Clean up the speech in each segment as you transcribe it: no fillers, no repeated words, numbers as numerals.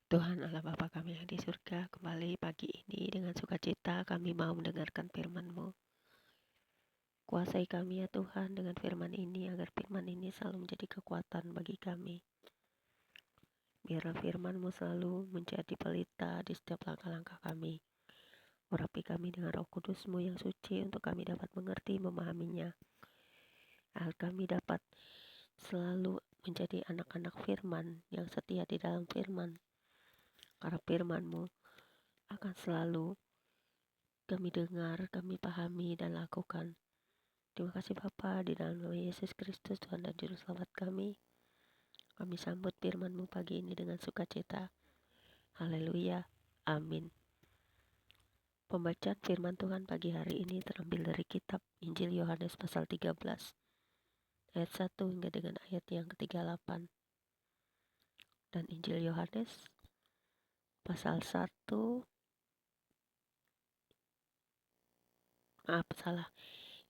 Tuhan Allah Bapa kami yang di surga, kembali pagi ini dengan sukacita kami mau mendengarkan firman-Mu. Kuasai kami ya Tuhan dengan firman ini, agar firman ini selalu menjadi kekuatan bagi kami. Biarlah firman-Mu selalu menjadi pelita di setiap langkah-langkah kami. Urapi kami dengan Roh Kudus-Mu yang suci untuk kami dapat mengerti, memahaminya. Agar kami dapat selalu menjadi anak-anak firman yang setia di dalam firman. Karena firman-Mu akan selalu kami dengar, kami pahami dan lakukan. Terima kasih Bapa, di dalam nama Yesus Kristus Tuhan dan Juru Selamat kami. Kami sambut firman-Mu pagi ini dengan sukacita. Haleluya. Amin. Pembacaan firman Tuhan pagi hari ini terambil dari kitab Injil Yohanes pasal 13 ayat 1 hingga dengan ayat yang ke-38. Dan Injil Yohanes pasal 1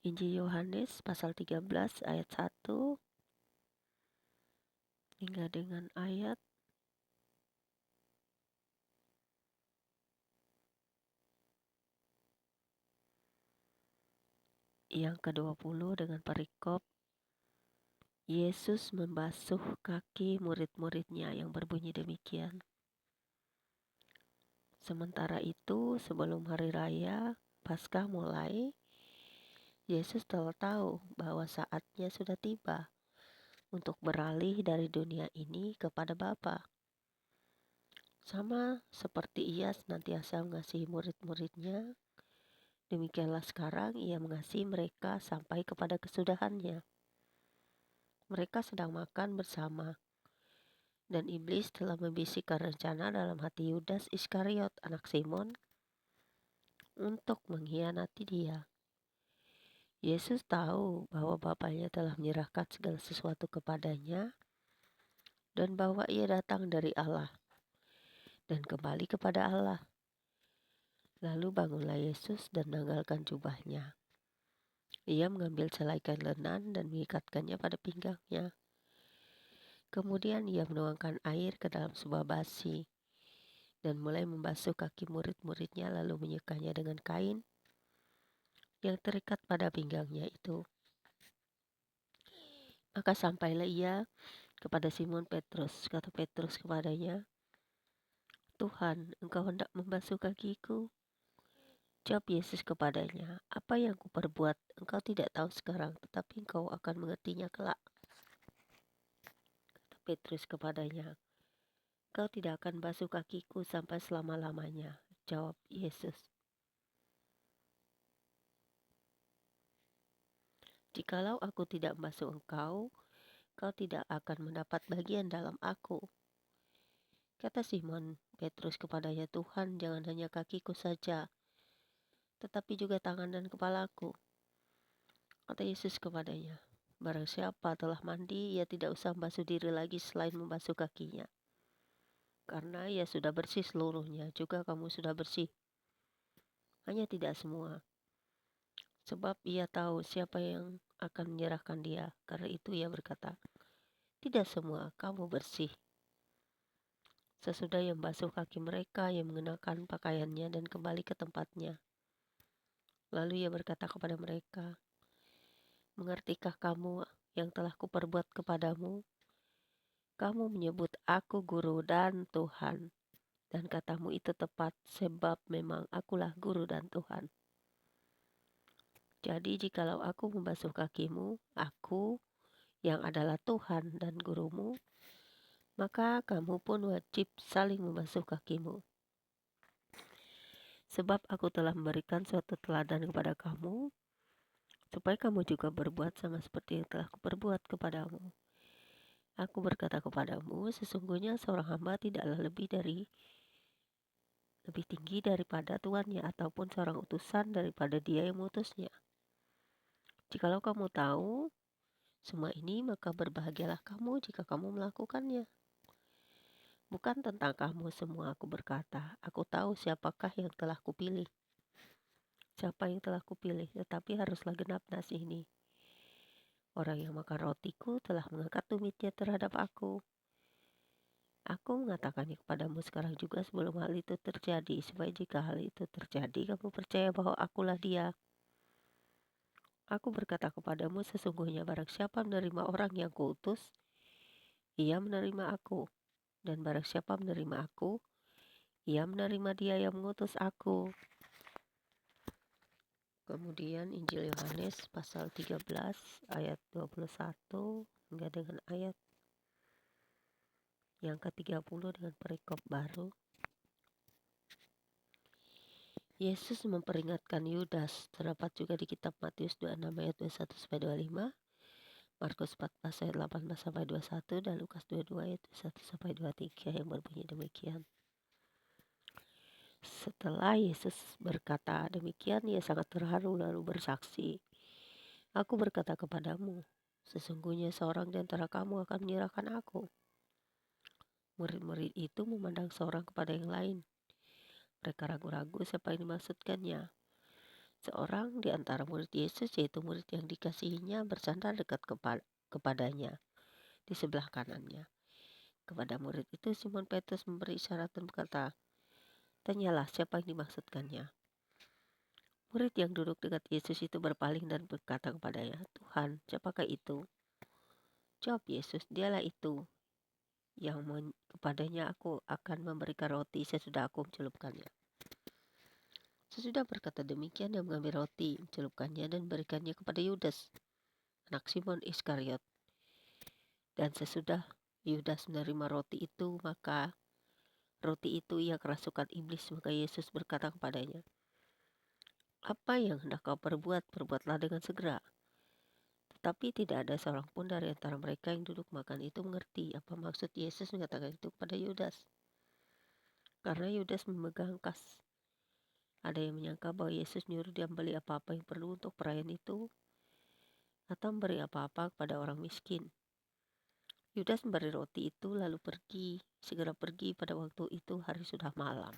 Injil Yohanes pasal 13 ayat 1 hingga dengan ayat yang ke-20 dengan perikop Yesus membasuh kaki murid-muridnya yang berbunyi demikian. Sementara itu, sebelum hari raya Paskah mulai, Yesus telah tahu bahwa saatnya sudah tiba untuk beralih dari dunia ini kepada Bapa. Sama seperti Ia senantiasa mengasihi murid-muridnya, demikianlah sekarang Ia mengasihi mereka sampai kepada kesudahannya. Mereka sedang makan bersama, dan iblis telah membisikkan rencana dalam hati Yudas Iskariot, anak Simon, untuk mengkhianati Dia. Yesus tahu bahwa Bapanya telah menyerahkan segala sesuatu kepadanya dan bahwa Ia datang dari Allah dan kembali kepada Allah. Lalu bangunlah Yesus dan menanggalkan jubahnya. Ia mengambil selai kain lenan dan mengikatkannya pada pinggangnya. Kemudian Ia menuangkan air ke dalam sebuah basi dan mulai membasuh kaki murid-muridnya, lalu menyekanya dengan kain yang terikat pada pinggangnya itu. Maka sampailah Ia kepada Simon Petrus. Kata Petrus kepadanya, "Tuhan, Engkau hendak membasuh kakiku?" Jawab Yesus kepadanya, "Apa yang kuperbuat engkau tidak tahu sekarang, tetapi engkau akan mengertinya kelak." Kata Petrus kepadanya, "Kau tidak akan basuh kakiku sampai selama-lamanya." Jawab Yesus, "Jikalau aku tidak membasuh engkau, kau tidak akan mendapat bagian dalam aku." Kata Simon Petrus kepadanya, "Tuhan, jangan hanya kakiku saja, tetapi juga tangan dan kepalaku." Kata Yesus kepadanya, "Barang siapa telah mandi, ia tidak usah membasuh diri lagi selain membasuh kakinya. Karena ia sudah bersih seluruhnya, juga kamu sudah bersih. Hanya tidak semua. Sebab ia tahu siapa yang akan menyerahkan dia. Karena itu ia berkata, tidak semua kamu bersih." Sesudah ia membasuh kaki mereka, ia mengenakan pakaiannya dan kembali ke tempatnya. Lalu ia berkata kepada mereka, "Mengertikah kamu yang telah kuperbuat kepadamu? Kamu menyebut aku guru dan Tuhan, dan katamu itu tepat, sebab memang akulah guru dan Tuhan. Jadi jikalau aku membasuh kakimu, aku yang adalah Tuhan dan gurumu, maka kamu pun wajib saling membasuh kakimu. Sebab aku telah memberikan suatu teladan kepada kamu, supaya kamu juga berbuat sama seperti yang telah kuperbuat kepadamu. Aku berkata kepadamu, sesungguhnya seorang hamba tidaklah lebih tinggi daripada tuannya, ataupun seorang utusan daripada dia yang mengutusnya. Jikalau kamu tahu semua ini, maka berbahagialah kamu jika kamu melakukannya. Bukan tentang kamu semua aku berkata, aku tahu siapakah yang telah kupilih. Siapa yang telah kupilih, tetapi haruslah genap nas ini. Orang yang makan rotiku telah mengangkat tumitnya terhadap aku. Aku mengatakannya kepadamu sekarang juga sebelum hal itu terjadi, supaya jika hal itu terjadi, kamu percaya bahwa akulah Dia. Aku berkata kepadamu, sesungguhnya barang siapa menerima orang yang kuutus, ia menerima aku. Dan barang siapa menerima aku, ia menerima Dia yang mengutus aku. Kemudian Injil Yohanes pasal 13 ayat 21 hingga dengan ayat yang ke-30 dengan perikop baru. Yesus memperingatkan Yudas, terdapat juga di kitab Matius 26 ayat 21-25, Markus 14 ayat 18-21, dan Lukas 22 ayat 21-23 yang berbunyi demikian. Setelah Yesus berkata demikian, ia sangat terharu lalu bersaksi, "Aku berkata kepadamu, sesungguhnya seorang di antara kamu akan menyerahkan aku." Murid-murid itu memandang seorang kepada yang lain. Mereka ragu-ragu siapa yang dimaksudkannya. Seorang di antara murid Yesus, yaitu murid yang dikasihinya, bersandar dekat kepadanya di sebelah kanannya. Kepada murid itu Simon Petrus memberi isyarat dan berkata, "Tanyalah siapa yang dimaksudkannya." Murid yang duduk dekat Yesus itu berpaling dan berkata kepadanya, "Tuhan, siapakah itu?" Jawab Yesus, "Dialah itu yang kepadanya aku akan memberikan roti sesudah aku mencelupkannya." Sesudah berkata demikian, dia mengambil roti, mencelupkannya dan memberikannya kepada Yudas, anak Simon Iskariot. Dan sesudah Yudas menerima roti itu, maka roti itu ia kerasukan iblis. Maka Yesus berkata kepadanya, "Apa yang hendak kau perbuat, perbuatlah dengan segera." Tetapi tidak ada seorang pun dari antara mereka yang duduk makan itu mengerti apa maksud Yesus mengatakan itu kepada Yudas. Karena Yudas memegang kas. Ada yang menyangka bahwa Yesus nyuruh dia membeli apa-apa yang perlu untuk perayaan itu, atau memberi apa-apa kepada orang miskin. Yudas memberi roti itu lalu segera pergi. Pada waktu itu hari sudah malam.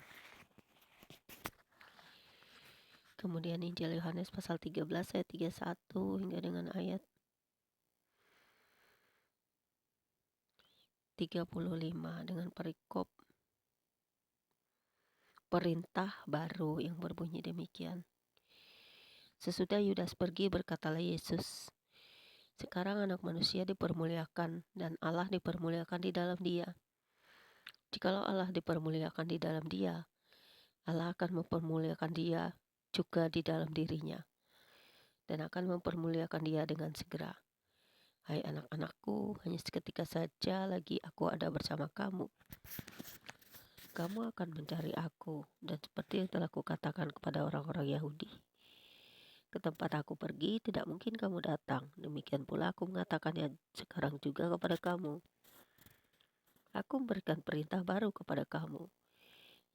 Kemudian Injil Yohanes pasal 13 ayat 31 hingga dengan ayat 35 dengan perikop perintah baru yang berbunyi demikian. Sesudah Yudas pergi, berkatalah Yesus, "Sekarang Anak Manusia dipermuliakan dan Allah dipermuliakan di dalam Dia. Jikalau Allah dipermuliakan di dalam Dia, Allah akan mempermuliakan Dia juga di dalam dirinya, dan akan mempermuliakan Dia dengan segera. Hai anak-anakku, hanya seketika saja lagi aku ada bersama kamu. Kamu akan mencari aku, dan seperti yang telah kukatakan kepada orang-orang Yahudi, ke tempat aku pergi tidak mungkin kamu datang. Demikian pula aku mengatakannya sekarang juga kepada kamu. Aku memberikan perintah baru kepada kamu,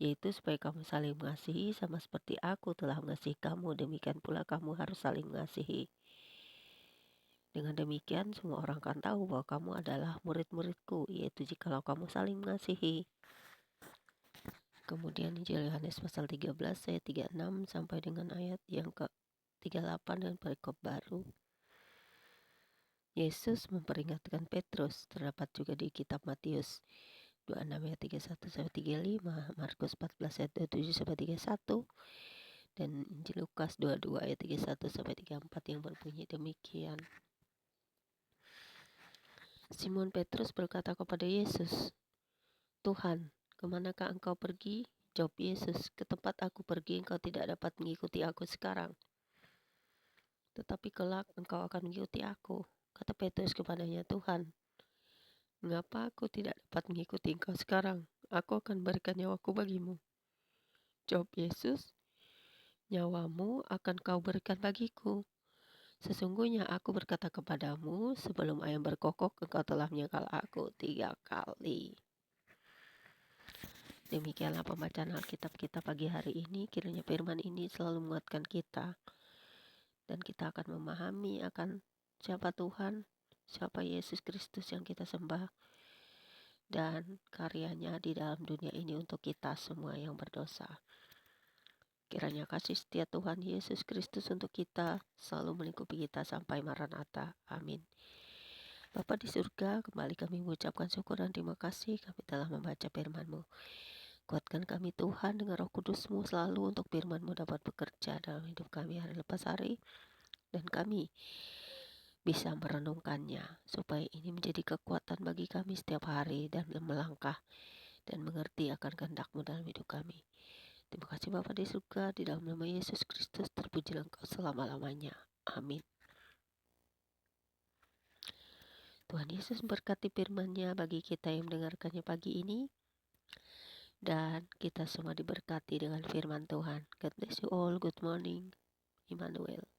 yaitu supaya kamu saling mengasihi sama seperti aku telah mengasihi kamu. Demikian pula kamu harus saling mengasihi. Dengan demikian semua orang akan tahu bahwa kamu adalah murid-muridku, yaitu jikalau kamu saling mengasihi." Kemudian Injil Yohanes pasal 13 ayat 36 sampai dengan ayat yang ke-38 dan perikop baru. Yesus memperingatkan Petrus, terdapat juga di kitab Matius 26 ayat 31 sampai 35, Markus 14 ayat 27 sampai 31, dan Injil Lukas 22 ayat 31 sampai 34 yang berbunyi demikian. Simon Petrus berkata kepada Yesus, "Tuhan, kemanakah engkau pergi?" Jawab Yesus, "Ke tempat aku pergi engkau tidak dapat mengikuti aku sekarang, tetapi kelak engkau akan mengikuti aku." Kata Petrus kepadanya, "Tuhan, mengapa aku tidak dapat mengikuti engkau sekarang? Aku akan berikan nyawaku bagimu." Jawab Yesus, "Nyawamu akan kau berikan bagiku. Sesungguhnya aku berkata kepadamu, sebelum ayam berkokok engkau telah menyangkal aku 3 kali." Demikianlah pembacaan Alkitab kita pagi hari ini. Kiranya firman ini selalu menguatkan kita, dan kita akan memahami akan siapa Tuhan, siapa Yesus Kristus yang kita sembah, dan karyanya di dalam dunia ini untuk kita semua yang berdosa. Kiranya kasih setia Tuhan Yesus Kristus untuk kita selalu melingkupi kita sampai Maranatha. Amin. Bapa di surga, kembali kami mengucapkan syukur dan terima kasih kami telah membaca firman-Mu. Kuatkan kami Tuhan dengan Roh Kudus-Mu selalu untuk firman-Mu dapat bekerja dalam hidup kami hari lepas hari, dan kami bisa merenungkannya supaya ini menjadi kekuatan bagi kami setiap hari dan melangkah dan mengerti akan kehendak-Mu dalam hidup kami. Terima kasih Bapa di surga, di dalam nama Yesus Kristus, terpujilah Engkau selama-lamanya. Amin. Tuhan Yesus berkati firman-Nya bagi kita yang mendengarkannya pagi ini, dan kita semua diberkati dengan firman Tuhan. God bless you all. Good morning, Immanuel.